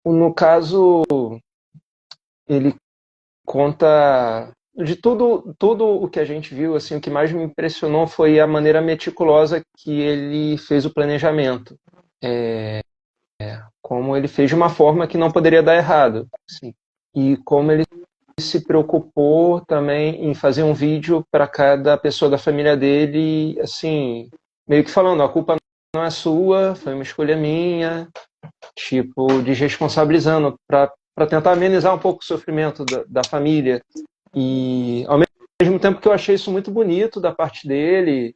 No caso, ele conta de tudo o que a gente viu, assim, o que mais me impressionou foi a maneira meticulosa que ele fez o planejamento. Como ele fez de uma forma que não poderia dar errado. Assim, e como ele se preocupou também em fazer um vídeo para cada pessoa da família dele, assim, meio que falando, a culpa não é sua, foi uma escolha minha, tipo, desresponsabilizando para tentar amenizar um pouco o sofrimento da família. E ao mesmo tempo que eu achei isso muito bonito da parte dele,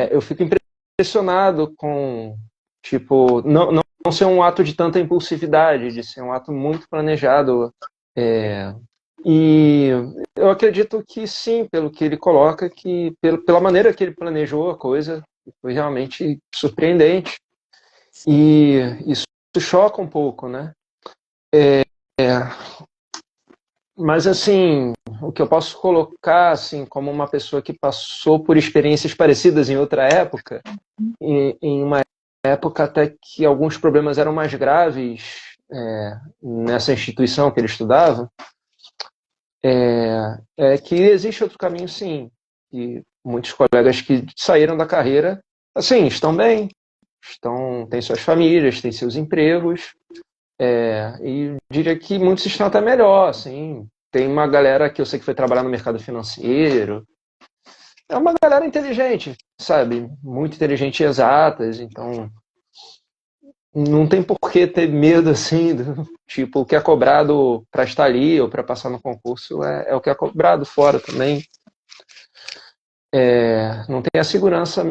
eu fico impressionado com, tipo, não ser um ato de tanta impulsividade, de ser um ato muito planejado. E eu acredito que sim, pelo que ele coloca, que pela maneira que ele planejou a coisa, foi realmente surpreendente. E isso choca um pouco, né? Mas, assim, o que eu posso colocar, assim, como uma pessoa que passou por experiências parecidas em outra época, em uma época até que alguns problemas eram mais graves nessa instituição que ele estudava, é que existe outro caminho, sim. E muitos colegas que saíram da carreira, assim, estão bem, têm suas famílias, têm seus empregos, e diria que muitos estão até melhor, assim. Tem uma galera que eu sei que foi trabalhar no mercado financeiro. É uma galera inteligente, sabe? Muito inteligente e exatas, então não tem por que ter medo, assim, tipo, o que é cobrado para estar ali ou para passar no concurso é o que é cobrado fora também. Não tem a segurança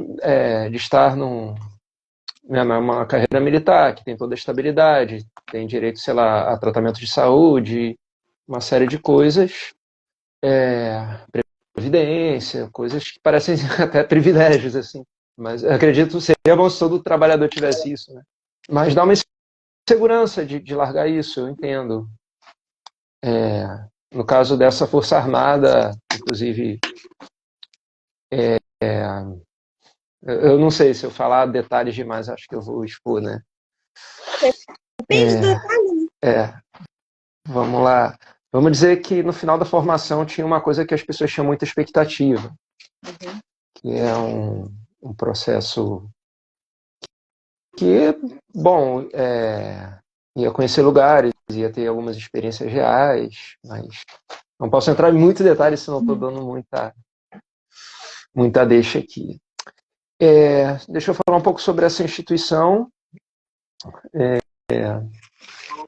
de estar numa carreira militar, que tem toda a estabilidade, tem direito, sei lá, a tratamento de saúde, uma série de coisas, previdência, coisas que parecem até privilégios, assim. Mas eu acredito que seria bom se todo trabalhador tivesse isso, né? Mas dá uma segurança de largar isso, eu entendo. No caso dessa Força Armada, inclusive, eu não sei se eu falar detalhes demais, acho que eu vou expor, né? Depende do detalhe. Vamos lá. Vamos dizer que no final da formação tinha uma coisa que as pessoas tinham muita expectativa, que é um processo que, bom, ia conhecer lugares, ia ter algumas experiências reais, mas não posso entrar em muitos detalhes, senão estou dando muita deixa aqui. Deixa eu falar um pouco sobre essa instituição.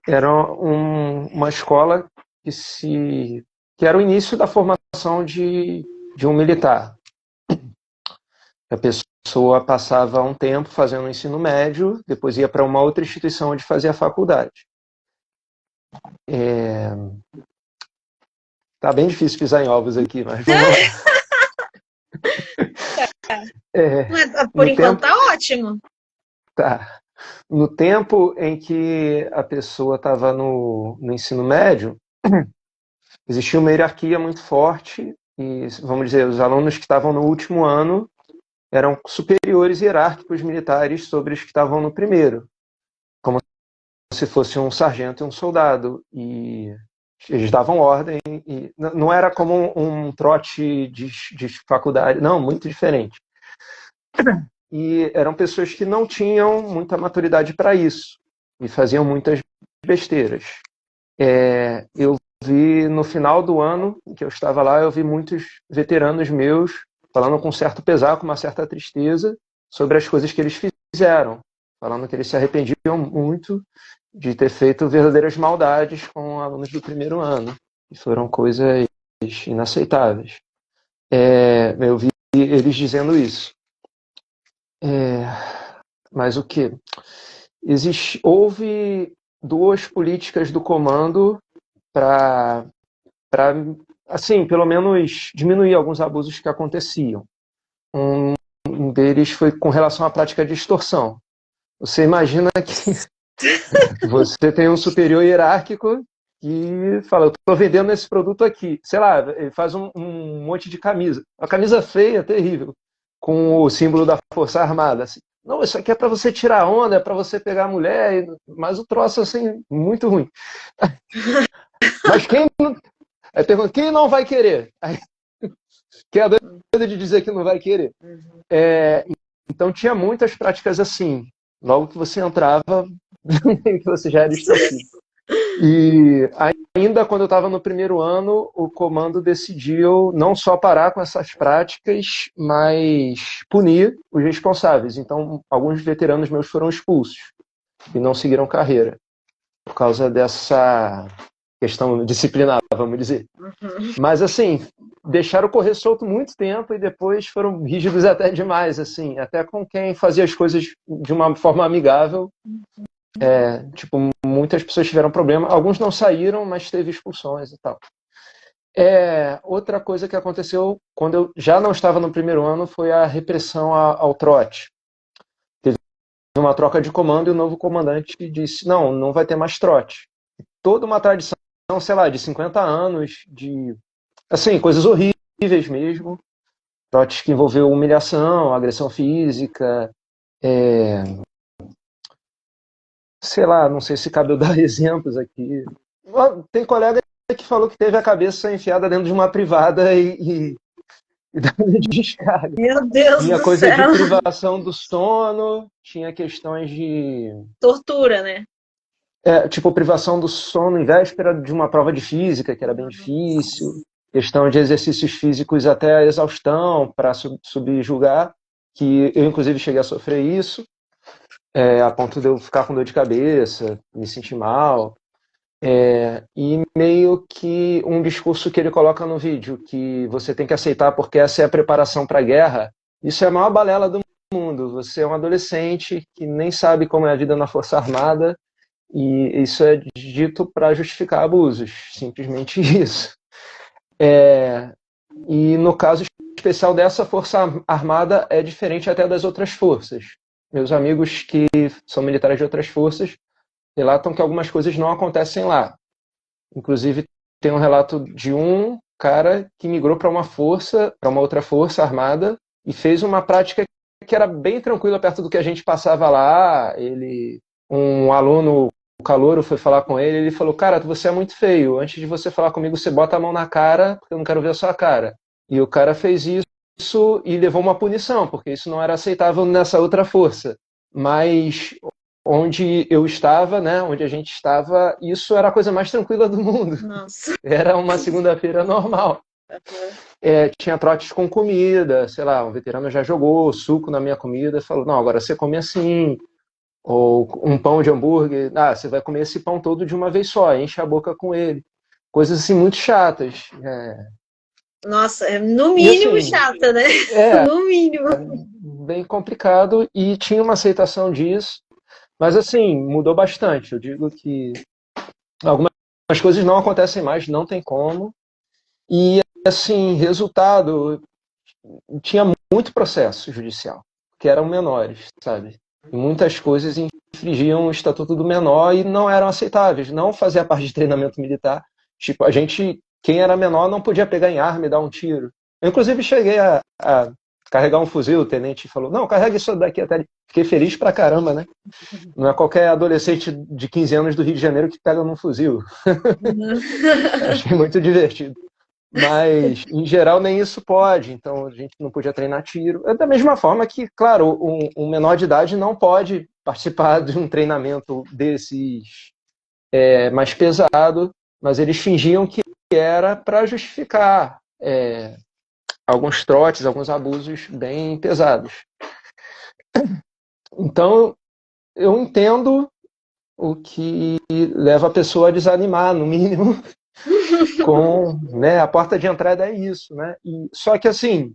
Era uma escola que era o início da formação de um militar. A pessoa passava um tempo fazendo o ensino médio, depois ia para uma outra instituição onde fazia a faculdade. Tá bem difícil pisar em ovos aqui, mas vamos lá. Por enquanto tá ótimo. Tá. No tempo em que a pessoa estava no ensino médio, existia uma hierarquia muito forte e, vamos dizer, os alunos que estavam no último ano eram superiores hierárquicos militares sobre os que estavam no primeiro, como se fosse um sargento e um soldado. E eles davam ordem, e não era como um trote de faculdade, não, muito diferente. E eram pessoas que não tinham muita maturidade para isso e faziam muitas besteiras. Eu vi no final do ano em que eu estava lá, eu vi muitos veteranos meus falando com certo pesar, com uma certa tristeza sobre as coisas que eles fizeram, falando que eles se arrependiam muito de ter feito verdadeiras maldades com alunos do primeiro ano, e foram coisas inaceitáveis. Eu vi eles dizendo isso. Mas o que? Houve duas políticas do comando para, assim, pelo menos diminuir alguns abusos que aconteciam. Um deles foi com relação à prática de extorsão. Você imagina que você tem um superior hierárquico que fala, eu estou vendendo esse produto aqui. Sei lá, ele faz um monte de camisa. Uma camisa feia, terrível, com o símbolo da Força Armada. Assim. Não, isso aqui é para você tirar onda, é para você pegar a mulher, mas o troço, assim, muito ruim. Mas aí pergunta, quem não vai querer? Aí, que é a doida de dizer que não vai querer. Então tinha muitas práticas assim. Logo que você entrava, que você já era extorquido. E ainda quando eu estava no primeiro ano, o comando decidiu não só parar com essas práticas, mas punir os responsáveis. Então, alguns veteranos meus foram expulsos e não seguiram carreira por causa dessa questão disciplinar, vamos dizer. Mas, assim, deixaram correr solto muito tempo e depois foram rígidos até demais, assim, até com quem fazia as coisas de uma forma amigável. Tipo, muitas pessoas tiveram problema, alguns não saíram, mas teve expulsões e tal. Outra coisa que aconteceu quando eu já não estava no primeiro ano foi a repressão ao trote. Teve uma troca de comando e o novo comandante disse, não vai ter mais trote. Toda uma tradição, sei lá, de 50 anos, de, assim, coisas horríveis mesmo, trotes que envolveu humilhação, agressão física, sei lá, não sei se cabe eu dar exemplos aqui. Tem colega que falou que teve a cabeça enfiada dentro de uma privada e dando descarga. Meu Deus tinha do coisa céu. de privação do sono, tinha questões de... Tortura, né? Tipo, privação do sono em véspera de uma prova de física, que era bem difícil. Questão de exercícios físicos até a exaustão para subjugar, que eu, inclusive, cheguei a sofrer isso. A ponto de eu ficar com dor de cabeça, me sentir mal. E meio que um discurso que ele coloca no vídeo, que você tem que aceitar porque essa é a preparação para a guerra, isso é a maior balela do mundo. Você é um adolescente que nem sabe como é a vida na Força Armada e isso é dito para justificar abusos, simplesmente isso. E no caso especial dessa Força Armada é diferente até das outras forças. Meus amigos que são militares de outras forças relatam que algumas coisas não acontecem lá. Inclusive, tem um relato de um cara que migrou para uma outra força armada e fez uma prática que era bem tranquila perto do que a gente passava lá. Um aluno, o calouro, foi falar com ele, ele falou, cara, você é muito feio, antes de você falar comigo, você bota a mão na cara, porque eu não quero ver a sua cara. E o cara fez isso e levou uma punição, porque isso não era aceitável nessa outra força. Mas onde eu estava, né, onde a gente estava, isso era a coisa mais tranquila do mundo. Nossa. Era uma segunda-feira normal. Tinha trotes com comida, sei lá, um veterano já jogou suco na minha comida, falou, não, agora você come assim, ou um pão de hambúrguer, você vai comer esse pão todo de uma vez só, enche a boca com ele. Coisas assim muito chatas. Nossa, no mínimo assim, chata, né? No mínimo. Bem complicado e tinha uma aceitação disso. Mas, assim, mudou bastante. Eu digo que algumas coisas não acontecem mais, não tem como. E, assim, resultado, tinha muito processo judicial, que eram menores, sabe? E muitas coisas infringiam o Estatuto do Menor e não eram aceitáveis. Não fazia parte de treinamento militar. Tipo, quem era menor não podia pegar em arma e dar um tiro. Eu, inclusive, cheguei a carregar um fuzil, o tenente falou, não, carrega isso daqui até ali. Fiquei feliz pra caramba, né? Não é qualquer adolescente de 15 anos do Rio de Janeiro que pega num fuzil. Achei muito divertido. Mas, em geral, nem isso pode. Então, a gente não podia treinar tiro. Da mesma forma que, claro, um menor de idade não pode participar de um treinamento desses mais pesado, mas eles fingiam que era para justificar alguns trotes, alguns abusos bem pesados. Então, eu entendo o que leva a pessoa a desanimar, no mínimo, com, né, a porta de entrada é isso, né? Só que, assim,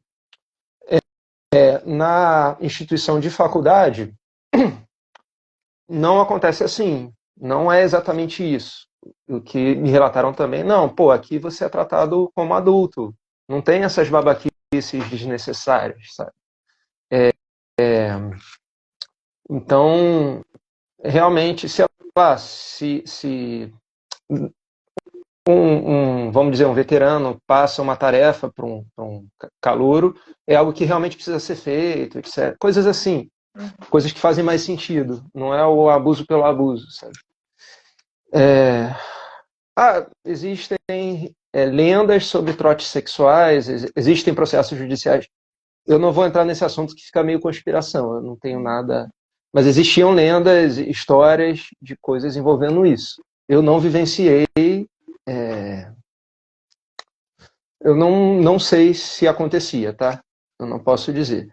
na instituição de faculdade, não acontece assim, não é exatamente isso. O que me relataram também, não, pô, aqui você é tratado como adulto, não tem essas babaquices desnecessárias, sabe? Então, realmente, sei lá, se vamos dizer, um veterano passa uma tarefa para um calouro, é algo que realmente precisa ser feito, etc. Coisas assim. coisas que fazem mais sentido, não é o abuso pelo abuso, sabe? Existem lendas sobre trotes sexuais, existem processos judiciais. Eu não vou entrar nesse assunto que fica meio conspiração, eu não tenho nada. Mas existiam lendas, histórias de coisas envolvendo isso. Eu não vivenciei, eu não sei se acontecia, tá? Eu não posso dizer.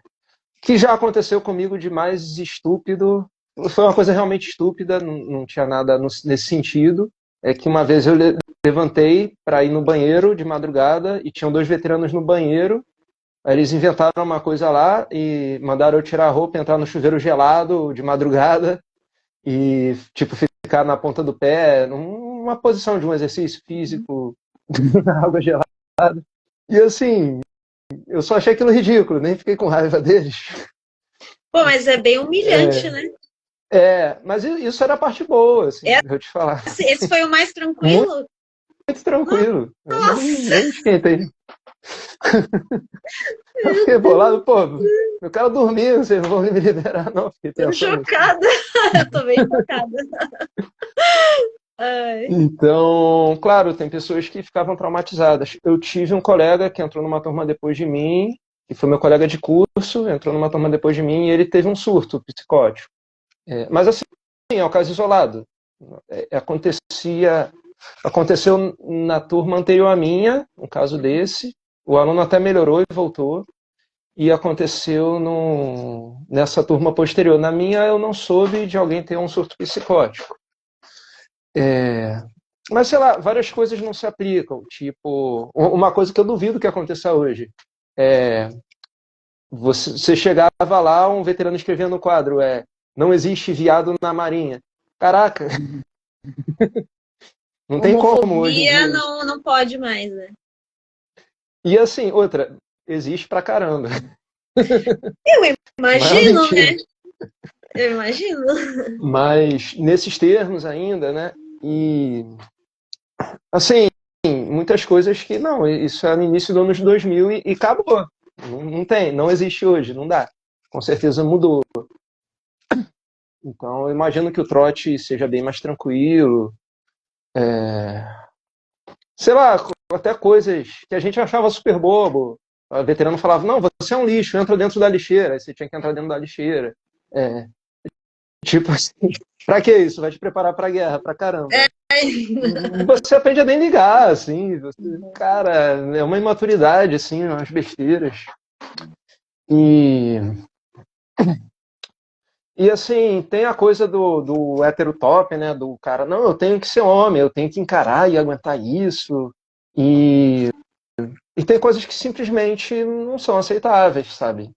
O que já aconteceu comigo de mais estúpido, foi uma coisa realmente estúpida, não tinha nada nesse sentido, é que uma vez eu levantei para ir no banheiro de madrugada e tinham 2 veteranos no banheiro. Aí eles inventaram uma coisa lá e mandaram eu tirar a roupa, entrar no chuveiro gelado de madrugada e, tipo, ficar na ponta do pé, numa posição de um exercício físico na água gelada. E assim, eu só achei aquilo ridículo, nem fiquei com raiva deles. Pô, mas é bem humilhante, né? Mas isso era a parte boa, assim, eu te falar. Esse foi o mais tranquilo? Muito tranquilo. Eu nem esquentei. Eu fiquei bolado, pô, eu quero dormir, vocês não vão me liberar, não. Tô chocada. Eu tô bem chocada. Então, claro, tem pessoas que ficavam traumatizadas. Eu tive um colega que entrou numa turma depois de mim, que foi meu colega de curso, entrou numa turma depois de mim e ele teve um surto psicótico. Mas assim, é um caso isolado. Aconteceu na turma anterior à minha, um caso desse. O aluno até melhorou e voltou. E aconteceu nessa turma posterior. Na minha, eu não soube de alguém ter um surto psicótico. Mas, sei lá, várias coisas não se aplicam. Tipo, uma coisa que eu duvido que aconteça hoje. Você chegava lá, um veterano escrevia no quadro, não existe viado na Marinha. Caraca! Não tem como hoje em dia. Não pode mais, né? E assim, outra, existe pra caramba. Eu imagino, né? Eu imagino. Mas nesses termos ainda, né? E assim, muitas coisas que não, isso é no início dos anos 2000 e acabou. Não existe hoje, não dá. Com certeza mudou. Então eu imagino que o trote seja bem mais tranquilo. Sei lá, até coisas que a gente achava super bobo. O veterano falava, não, você é um lixo, entra dentro da lixeira. Aí você tinha que entrar dentro da lixeira. Tipo assim, pra que isso? Vai te preparar pra guerra, pra caramba. Você aprende a nem ligar, assim. Cara, é uma imaturidade, assim, umas besteiras. E assim, tem a coisa do heterotop, né? Do cara, não, eu tenho que ser homem, eu tenho que encarar e aguentar isso. E tem coisas que simplesmente não são aceitáveis, sabe?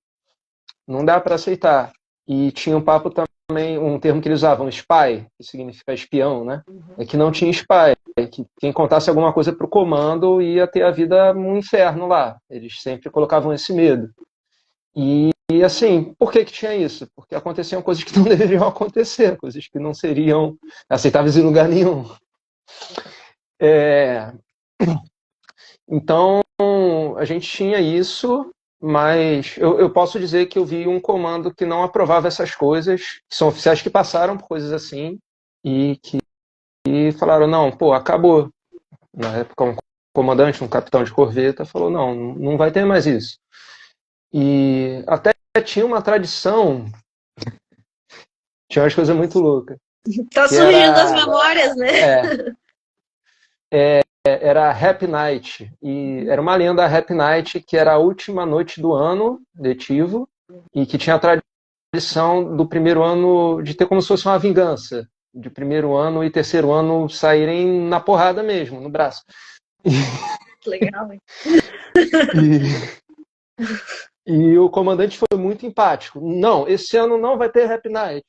Não dá para aceitar. E tinha um papo também, um termo que eles usavam, spy, que significa espião, né? É que não tinha spy, que quem contasse alguma coisa pro comando ia ter a vida no inferno lá. Eles sempre colocavam esse medo. E assim, por que tinha isso? Porque aconteciam coisas que não deveriam acontecer, coisas que não seriam aceitáveis em lugar nenhum. Então, a gente tinha isso, mas eu posso dizer que eu vi um comando que não aprovava essas coisas, que são oficiais que passaram por coisas assim, e que falaram, não, pô, acabou. Na época, um comandante, um capitão de corveta, falou, não vai ter mais isso. E até tinha uma tradição, tinha umas coisas muito loucas. Tá surgindo as memórias, né? Era Happy Night, e era uma lenda Happy Night, que era a última noite do ano letivo, e que tinha a tradição do primeiro ano de ter como se fosse uma vingança, de primeiro ano e terceiro ano saírem na porrada mesmo, no braço. Legal, hein? E o comandante foi muito empático. Não, esse ano não vai ter Happy Night.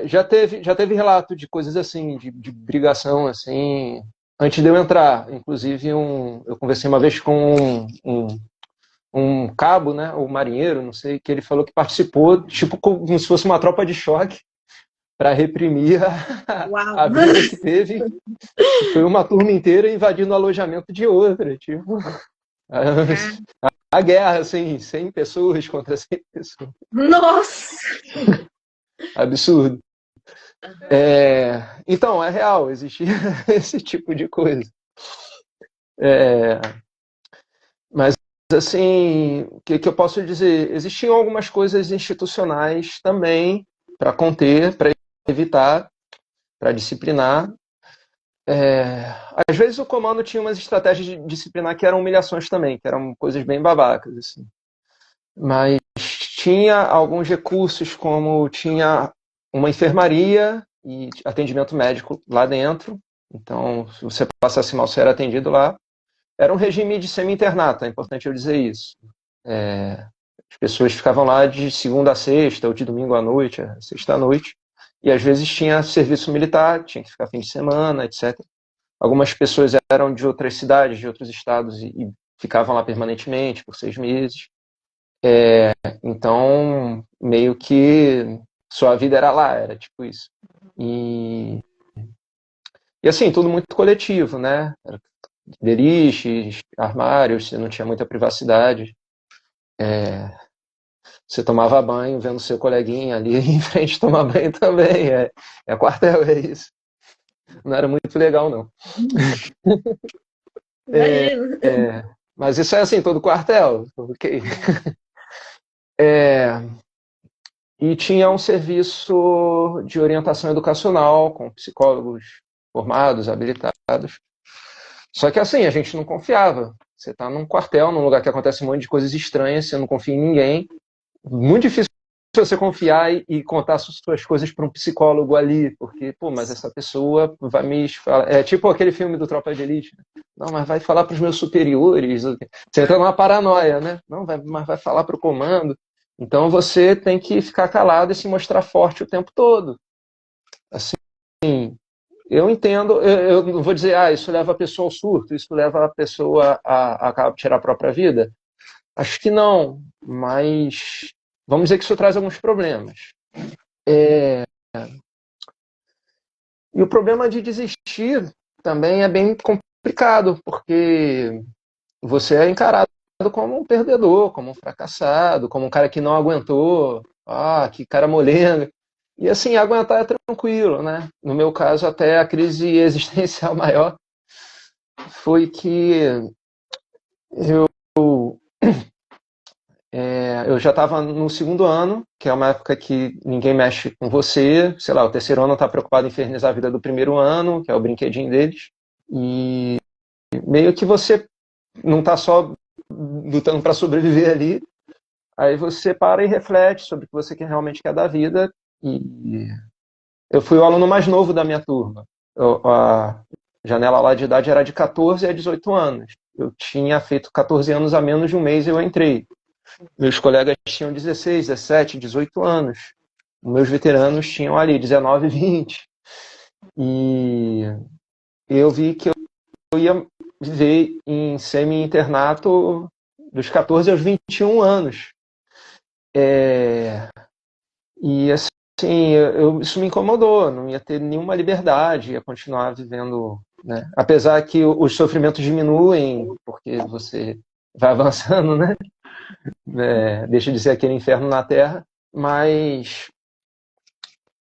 Já teve relato de coisas assim, de brigação, assim, antes de eu entrar. Inclusive, eu conversei uma vez com um cabo, né, ou marinheiro, não sei, que ele falou que participou, tipo, como se fosse uma tropa de choque, para reprimir a briga que teve. Foi uma turma inteira invadindo o alojamento de outra, tipo... a guerra, assim, 100 pessoas contra 100 pessoas. Nossa! Absurdo. Então, é real, existia esse tipo de coisa. Mas, assim, o que eu posso dizer? Existiam algumas coisas institucionais também para conter, para evitar, para disciplinar. Às vezes o comando tinha umas estratégias de disciplinar que eram humilhações também, que eram coisas bem babacas, assim. Mas tinha alguns recursos, como tinha uma enfermaria e atendimento médico lá dentro. Então, se você passasse mal, você era atendido lá. Era um regime de semi-internato, é importante eu dizer isso. As pessoas ficavam lá de segunda a sexta, ou de domingo à noite, a sexta à noite. E às vezes tinha serviço militar, tinha que ficar fim de semana, etc. Algumas pessoas eram de outras cidades, de outros estados, e ficavam lá permanentemente, por 6 meses. Então, meio que sua vida era lá, era tipo isso. E assim, tudo muito coletivo, né? Beliches, armários, você não tinha muita privacidade. Você tomava banho vendo seu coleguinha ali em frente tomar banho também. É quartel, é isso. Não era muito legal, não. Mas isso é assim, todo quartel. Ok. E tinha um serviço de orientação educacional com psicólogos formados, habilitados. Só que assim, a gente não confiava. Você está num quartel, num lugar que acontece um monte de coisas estranhas, você não confia em ninguém. Muito difícil você confiar e contar suas coisas para um psicólogo ali, porque, pô, mas essa pessoa vai me falar. É tipo aquele filme do Tropa de Elite. Não, mas vai falar para os meus superiores. Você entra numa paranoia, né? Não, mas vai falar para o comando. Então você tem que ficar calado e se mostrar forte o tempo todo. Assim, eu entendo, eu não vou dizer, isso leva a pessoa ao surto, isso leva a pessoa a tirar a própria vida. Acho que não, mas vamos dizer que isso traz alguns problemas. E o problema de desistir também é bem complicado, porque você é encarado como um perdedor, como um fracassado, como um cara que não aguentou, que cara molenga. E assim, aguentar é tranquilo, né? No meu caso, até a crise existencial maior foi que eu já estava no segundo ano, que é uma época que ninguém mexe com você, sei lá, o terceiro ano está preocupado em infernizar a vida do primeiro ano, que é o brinquedinho deles, e meio que você não está só lutando para sobreviver ali, aí você para e reflete sobre o que você realmente quer da vida, e eu fui o aluno mais novo da minha turma. A janela lá de idade era de 14 a 18 anos. Eu tinha feito 14 anos a menos de um mês e eu entrei. Meus colegas tinham 16, 17, 18 anos. Meus veteranos tinham ali 19, 20. E eu vi que eu ia viver em semi-internato dos 14 aos 21 anos. E assim, isso me incomodou, não ia ter nenhuma liberdade, ia continuar vivendo, né? Apesar que os sofrimentos diminuem, porque você vai avançando, né? Deixa de ser aquele inferno na Terra, mas,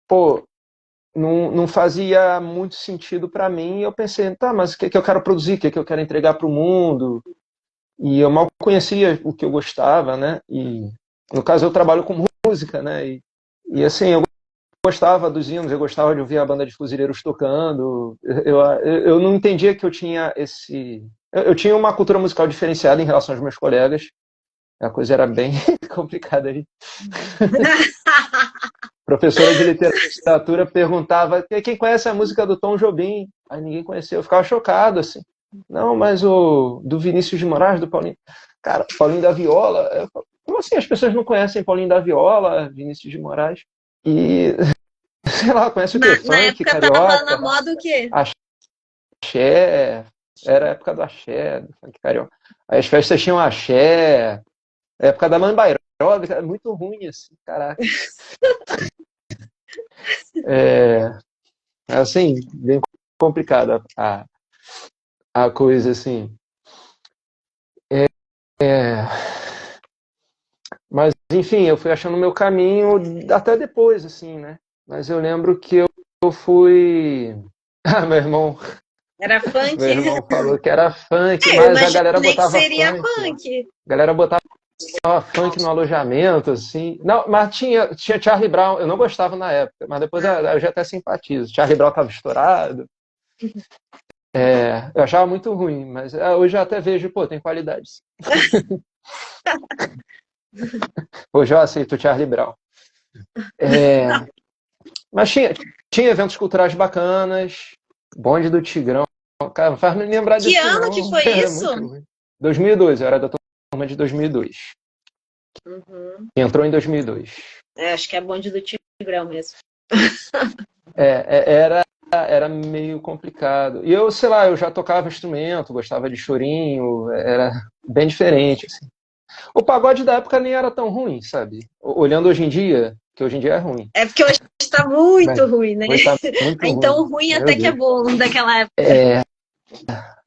pô, não fazia muito sentido para mim, e eu pensei, tá, mas o que eu quero produzir, o que eu quero entregar para o mundo? E eu mal conhecia o que eu gostava, né? E, no caso, eu trabalho com música, né? E assim, eu gostava dos hinos, eu gostava de ouvir a banda de fuzileiros tocando. Eu não entendia que eu tinha esse... Eu tinha uma cultura musical diferenciada em relação aos meus colegas. A coisa era bem complicada aí. Professora de literatura perguntava quem conhece a música do Tom Jobim? Aí ninguém conhecia. Eu ficava chocado, assim. Não, mas o do Vinícius de Moraes, do Paulinho... Cara, Paulinho da Viola... Como assim as pessoas não conhecem Paulinho da Viola, Vinícius de Moraes? E, sei lá, conhece o quê? Na Funk, época tava carioca, na moda o quê? axé, era a época do axé, do funk carioca. Aí as festas tinham axé, a época da Mambairó, é muito ruim, assim, caraca. Assim, bem complicada a coisa, assim. Mas, enfim, eu fui achando o meu caminho até depois, assim, né? Mas eu lembro que eu fui... Ah, Era funk? meu irmão falou que era funk, Eu mas a galera imaginei que botava seria funk. punk. A galera botava funk no alojamento, assim. Não, mas tinha Charlie Brown, eu não gostava na época, mas depois eu já até simpatizo. Charlie Brown tava estourado. Eu achava muito ruim, mas hoje eu até vejo, pô, tem qualidades. Hoje eu aceito o Charlie Brown. Mas tinha eventos culturais bacanas, Bonde do Tigrão. Cara, não faz me lembrar Que disso, ano não. que foi Era isso? muito ruim. 2002, eu era da turma de 2002. Uhum. Entrou em 2002. Acho que é Bonde do Tigrão mesmo. Era meio complicado. E eu, sei lá, eu já tocava instrumento, gostava de chorinho, era bem diferente, assim. O pagode da época nem era tão ruim, sabe? Olhando hoje em dia, que hoje em dia é ruim. É porque hoje está muito ruim, né? Hoje tá muito Então ruim. ruim Meu até que é Deus. bom daquela época.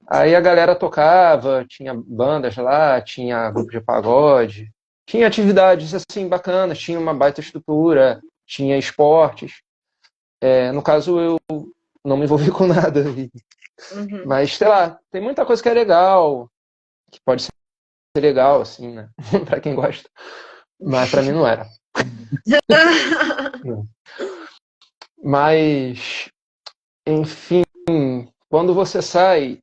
Aí a galera tocava, tinha bandas lá, tinha grupo de pagode, tinha atividades assim bacanas, tinha uma baita estrutura, tinha esportes. No caso, eu não me envolvi com nada. Uhum. Mas, sei lá, tem muita coisa que é legal, que pode ser legal, assim, né? Pra quem gosta. Mas pra mim não era. Mas, enfim, quando você sai,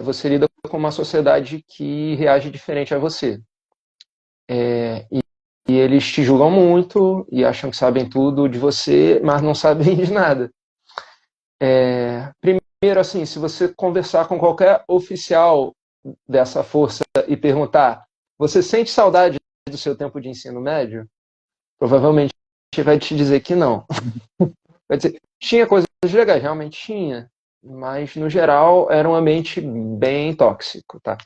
você lida com uma sociedade que reage diferente a você. E eles te julgam muito e acham que sabem tudo de você, mas não sabem de nada. Primeiro, assim, se você conversar com qualquer oficial dessa força e perguntar: você sente saudade do seu tempo de ensino médio? Provavelmente vai te dizer que não. Vai dizer, tinha coisas legais, realmente tinha, mas no geral era um ambiente bem tóxico, tá?